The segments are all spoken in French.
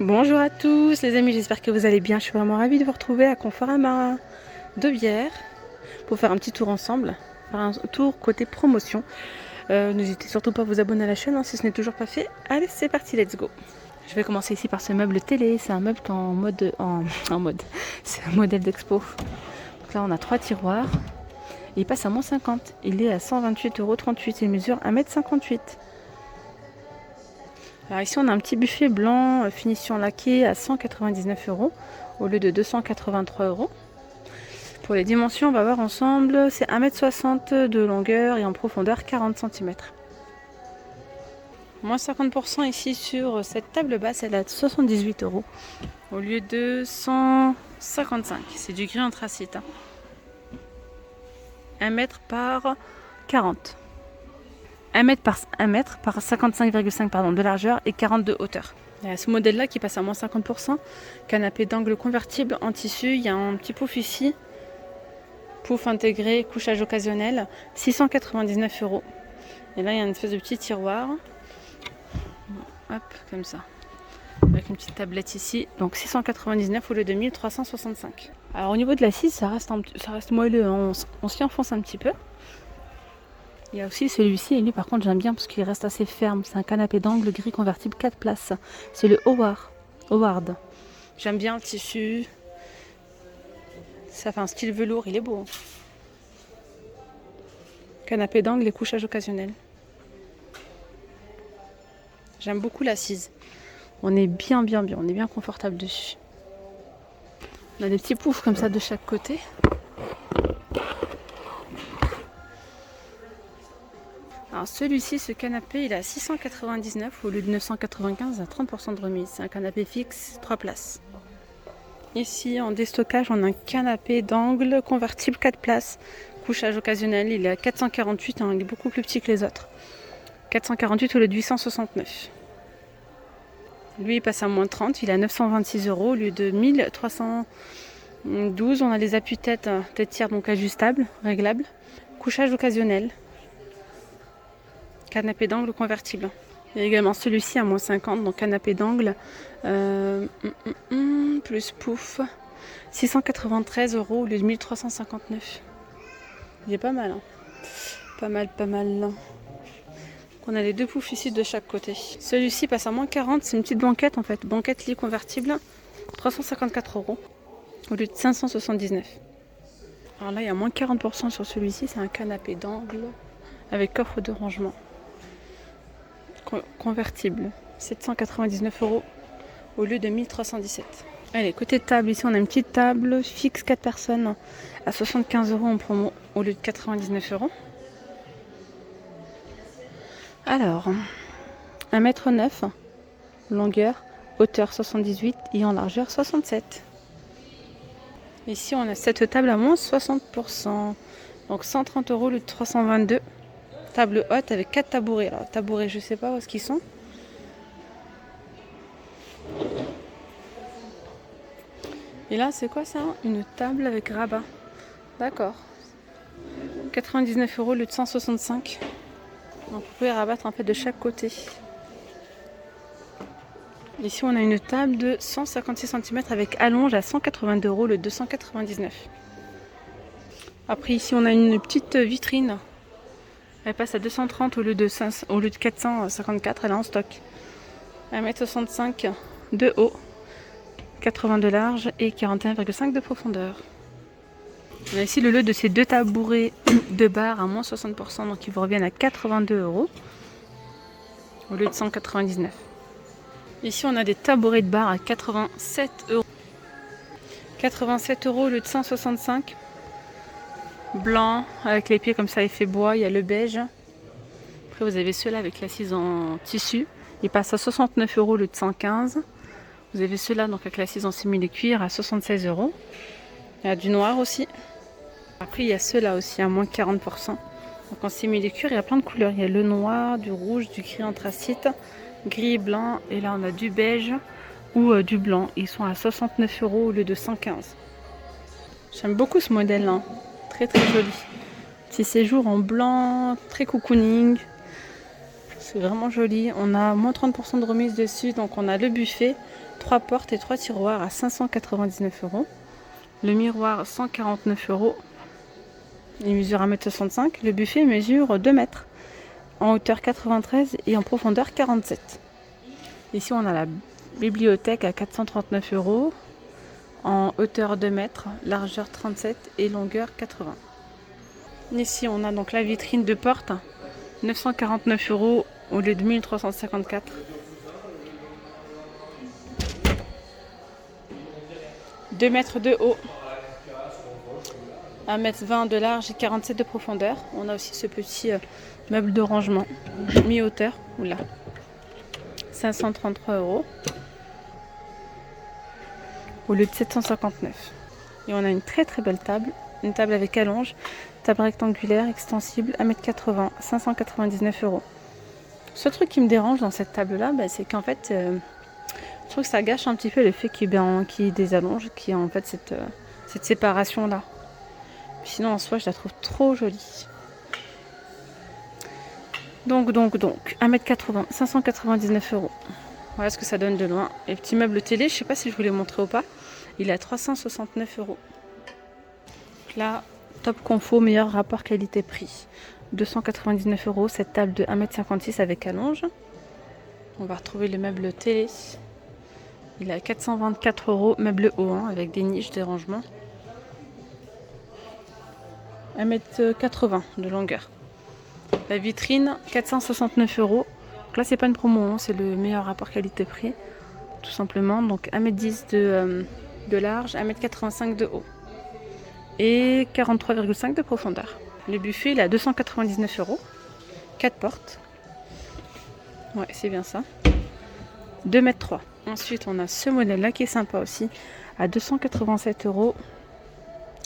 Bonjour à tous les amis, j'espère que vous allez bien. Je suis vraiment ravie de vous retrouver à Conforama de Bière pour faire un petit tour ensemble, faire un tour côté promotion. N'hésitez surtout pas à vous abonner à la chaîne si ce n'est toujours pas fait. Allez, c'est parti, let's go. Je vais commencer ici par ce meuble télé. C'est un meuble c'est un modèle d'expo. Donc là, on a 3 tiroirs. Il passe à moins 50. Il est à 128,38 €. Il mesure 1,58 m. Alors ici on a un petit buffet blanc finition laquée à 199 € au lieu de 283 €. Pour les dimensions, on va voir ensemble, c'est 1,60 m de longueur et en profondeur 40 cm. Moins 50% ici sur cette table basse, elle est à 78 € au lieu de 155. C'est du gris anthracite. 1 mètre par 40. 1 mètre par 55,5 de largeur et 40 de hauteur. Il y a ce modèle là qui passe à moins 50%. Canapé d'angle convertible en tissu. Il y a un petit pouf ici. Pouf intégré, couchage occasionnel. 699 €. Et là il y a une espèce de petit tiroir. Hop, comme ça. Avec une petite tablette ici. Donc 699 au lieu de 1365. Alors au niveau de l'assise, ça reste moelleux. On s'y enfonce un petit peu. Il y a aussi celui-ci, et lui par contre j'aime bien parce qu'il reste assez ferme. C'est un canapé d'angle gris convertible 4 places. C'est le Howard. J'aime bien le tissu. Ça fait un style velours, il est beau. Canapé d'angle et couchage occasionnel. J'aime beaucoup l'assise. On est bien, on est bien confortable dessus. On a des petits poufs comme ça de chaque côté. Alors celui-ci, ce canapé, il est à 699 au lieu de 995 à 30% de remise. C'est un canapé fixe, 3 places. Ici, en déstockage, on a un canapé d'angle convertible 4 places. Couchage occasionnel, il est à 448, il est beaucoup plus petit que les autres. 448 au lieu de 869. Lui, il passe à moins 30, il est à 926 € au lieu de 1312. On a les appuis-tête tiers donc ajustables, réglables. Couchage occasionnel. Canapé d'angle convertible. Il y a également celui-ci à moins 50, donc canapé d'angle plus pouf. 693 € au lieu de 1359. Il est pas mal. Hein. Pas mal. Donc on a les deux poufs ici de chaque côté. Celui-ci passe à moins 40, c'est une petite banquette en fait. Banquette lit convertible. 354 € au lieu de 579. Alors là, il y a moins 40% sur celui-ci. C'est un canapé d'angle avec coffre de rangement. Convertible, 799 € au lieu de 1317. Allez, côté table, ici on a une petite table fixe 4 personnes à 75 € en promo au lieu de 99 €. Alors, 1,9 m, longueur, hauteur 78 et en largeur 67. Ici on a cette table à moins 60%, donc 130 € au lieu de 322. Table haute avec 4 tabourets. Alors, tabourets, je sais pas où est-ce qu'ils sont. Et là, c'est quoi ça? Une table avec rabat. D'accord. 99 € au lieu de 165. Donc, vous pouvez rabattre un peu de chaque côté. Ici, on a une table de 156 cm avec allonge à 182 € au lieu de 299. Après, ici, on a une petite vitrine. Elle passe à 230 au lieu de 454. Elle est en stock. 1,65 m de haut, 80 de large et 41,5 de profondeur. On a ici le lot de ces deux tabourets de bar à moins 60%, donc ils vous reviennent à 82 € au lieu de 199. Ici, on a des tabourets de bar à 87 €. 87 € au lieu de 165. Blanc, avec les pieds comme ça, effet bois. Il y a le beige. Après, vous avez ceux-là avec l'assise en tissu. Il passe à 69 € au lieu de 115. Vous avez ceux-là donc avec l'assise en simili-cuir à 76 €. Il y a du noir aussi. Après, il y a ceux-là aussi à moins 40%. Donc en simili-cuir, il y a plein de couleurs. Il y a le noir, du rouge, du gris anthracite, gris, blanc. Et là, on a du beige ou du blanc. Ils sont à 69 € au lieu de 115. J'aime beaucoup ce modèle-là. Très joli. Petit séjour en blanc, très cocooning. C'est vraiment joli. On a moins 30% de remise dessus. Donc on a le buffet, 3 portes et 3 tiroirs à 599 €. Le miroir 149 €. Il mesure 1,65 m. Le buffet mesure 2 mètres. En hauteur 93 et en profondeur 47. Ici on a la bibliothèque à 439 €. En hauteur 2 mètres, largeur 37 et longueur 80. Ici on a donc la vitrine de porte. 949 € au lieu de 1354. 2 mètres de haut. 1,20 m de large et 47 de profondeur. On a aussi ce petit meuble de rangement mi-hauteur. Oula. 533 € au lieu de 759. Et on a une très très belle table. Une table avec allonge. Table rectangulaire extensible 1,80 m. 599 €. Ce truc qui me dérange dans cette table là, c'est qu'en fait je trouve que ça gâche un petit peu le fait qu'il y ait des allonges, qu'il y ait en fait cette séparation là. Sinon en soi je la trouve trop jolie. Donc 1,80 m, 599 €. Voilà ce que ça donne de loin. Et petit meuble télé, je sais pas si je vous l'ai montré ou pas. Il est à 369 €. Là, top confo, meilleur rapport qualité-prix. 299 € cette table de 1,56 m avec allonge. On va retrouver le meuble télé. Il est à 424 €, meuble haut avec des niches, des rangements. 1,80 m de longueur. La vitrine, 469 €. Donc là, c'est pas une promo, c'est le meilleur rapport qualité-prix, tout simplement. Donc 1,10 m de large, 1,85 m de haut et 43,5 de profondeur. Le buffet, il est à 299 €. 4 portes. Ouais, c'est bien ça. 2,3 m. Ensuite, on a ce modèle-là qui est sympa aussi, à 287 €.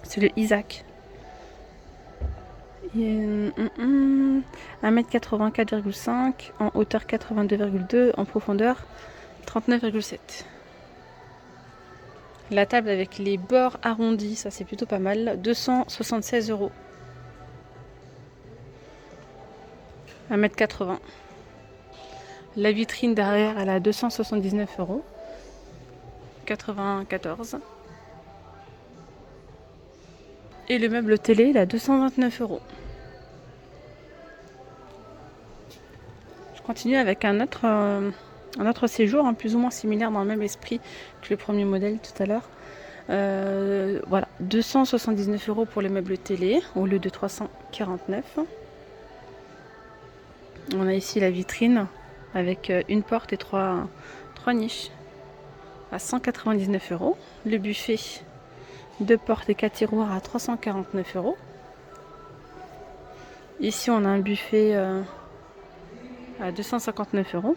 C'est le Isaac. 1,84,5 m, en hauteur 82,2, en profondeur 39,7. La table avec les bords arrondis, ça c'est plutôt pas mal, 276 €. 1,80 m. La vitrine derrière, elle a 279 €. 94. Et le meuble télé, il a 229 €. Je continue avec un autre séjour, plus ou moins similaire dans le même esprit que le premier modèle tout à l'heure. Voilà, 279 € pour les meubles télé au lieu de 349. On a ici la vitrine avec une porte et trois niches à 199 €. Le buffet, 2 portes et 4 tiroirs à 349 €. Ici on a un buffet à 259 €.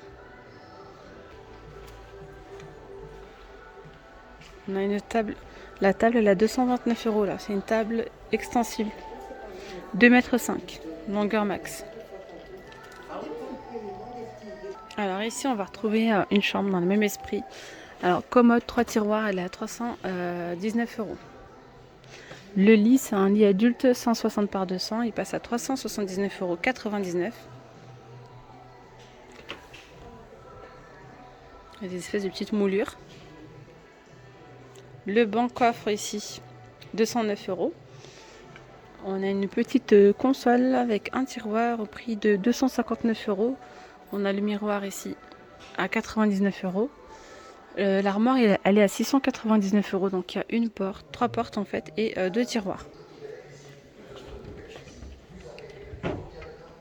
On a une table. La table elle a 229 € là. C'est une table extensible. 2,5 m, longueur max. Alors ici on va retrouver une chambre dans le même esprit. Alors commode 3 tiroirs, elle est à 319 €. Le lit, c'est un lit adulte 160 par 200. Il passe à 379,99 €. Il y a des espèces de petites moulures. Le banc coffre ici, 209 €. On a une petite console avec un tiroir au prix de 259 €. On a le miroir ici à 99 €. L'armoire, elle est à 699 €. Donc il y a une porte, 3 portes en fait et 2 tiroirs.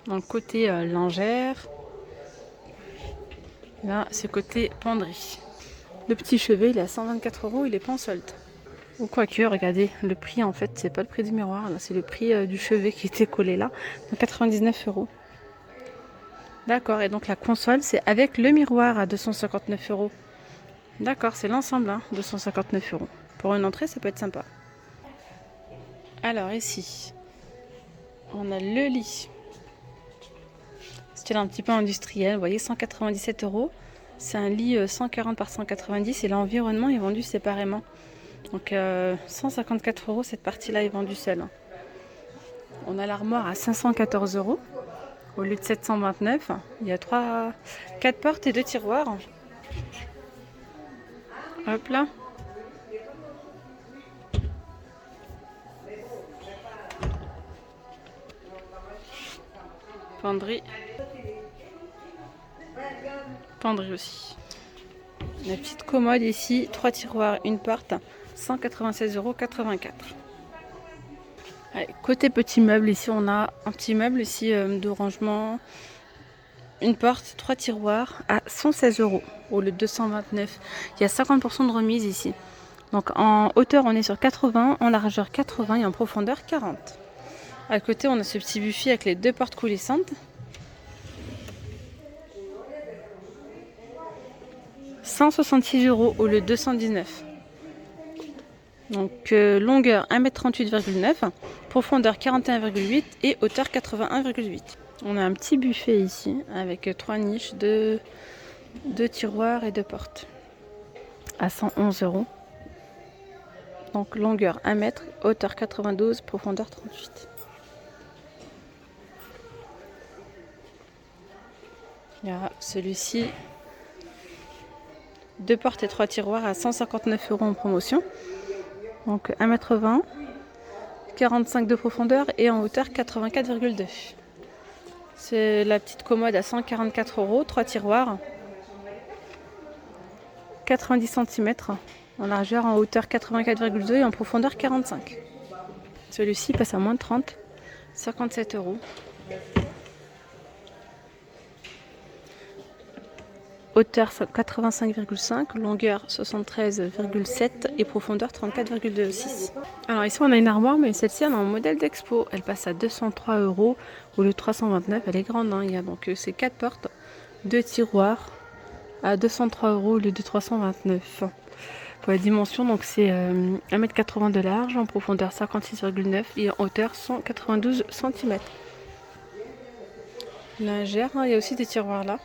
Dans le côté lingère, là c'est côté penderie. Le petit chevet, il est à 124 €, il est pas en solde. Ou quoique, regardez, le prix en fait, c'est pas le prix du miroir, là c'est le prix du chevet qui était collé là, donc 99 €. D'accord, et donc la console, c'est avec le miroir à 259 €. D'accord, c'est l'ensemble, 259 €. Pour une entrée, ça peut être sympa. Alors ici, on a le lit. Style un petit peu industriel, vous voyez, 197 €. C'est un lit 140 par 190 et l'environnement est vendu séparément. Donc 154 € cette partie-là est vendue seule. On a l'armoire à 514 € au lieu de 729. Il y a 4 portes et 2 tiroirs. Hop là. Penderie. Penderie aussi. La petite commode ici, 3 tiroirs, une porte, 196,84 €. Allez, côté petit meuble, ici on a un petit meuble ici de rangement, une porte, 3 tiroirs à 116 € au lieu de 229. Il y a 50% de remise ici. Donc en hauteur on est sur 80, en largeur 80 et en profondeur 40. À côté on a ce petit buffet avec les 2 portes coulissantes. 166 € au lieu de 219. Donc longueur 1m38,9, profondeur 41,8 et hauteur 81,8. On a un petit buffet ici avec 3 niches, 2 tiroirs et 2 portes à 111 €. Donc longueur 1 mètre, hauteur 92, profondeur 38. Il y a celui-ci, 2 portes et 3 tiroirs à 159 € en promotion. Donc 1,20 m, 45 de profondeur et en hauteur 84,2. C'est la petite commode à 144 €, 3 tiroirs, 90 cm en largeur, en hauteur 84,2 et en profondeur 45. Celui-ci passe à moins de 30, 57 €. Hauteur 85,5, longueur 73,7 et profondeur 34,6. Alors ici on a une armoire, mais celle-ci elle est en modèle d'expo. Elle passe à 203 € au lieu de 329. Elle est grande, hein. Il y a donc ces 4 portes, 2 tiroirs à 203 € au lieu de 329. Pour la dimension, donc c'est 1,80 m de large, en profondeur 56,9 et en hauteur 192 cm. Lingère, hein, il y a aussi des tiroirs là.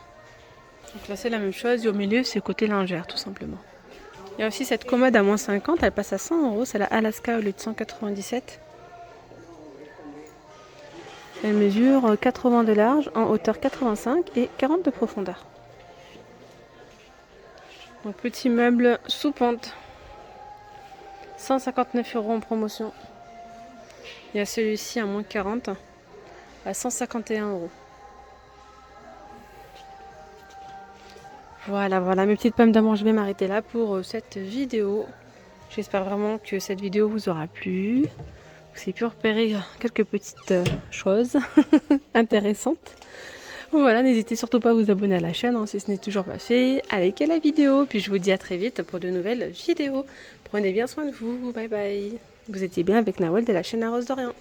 Donc là c'est la même chose, et au milieu c'est côté lingère tout simplement. Il y a aussi cette commode à moins 50, elle passe à 100 €, c'est la Alaska au lieu de 197. Elle mesure 80 de large, en hauteur 85 et 40 de profondeur. Donc petit meuble sous pente, 159 € en promotion. Il y a celui-ci à moins 40, à 151 €. Voilà, mes petites pommes d'amour, je vais m'arrêter là pour cette vidéo. J'espère vraiment que cette vidéo vous aura plu. Vous avez pu repérer quelques petites choses intéressantes. Voilà, n'hésitez surtout pas à vous abonner à la chaîne hein, si ce n'est toujours pas fait. À liker la vidéo, puis je vous dis à très vite pour de nouvelles vidéos. Prenez bien soin de vous, bye bye. Vous étiez bien avec Nawel de la chaîne La Rose d'Orient.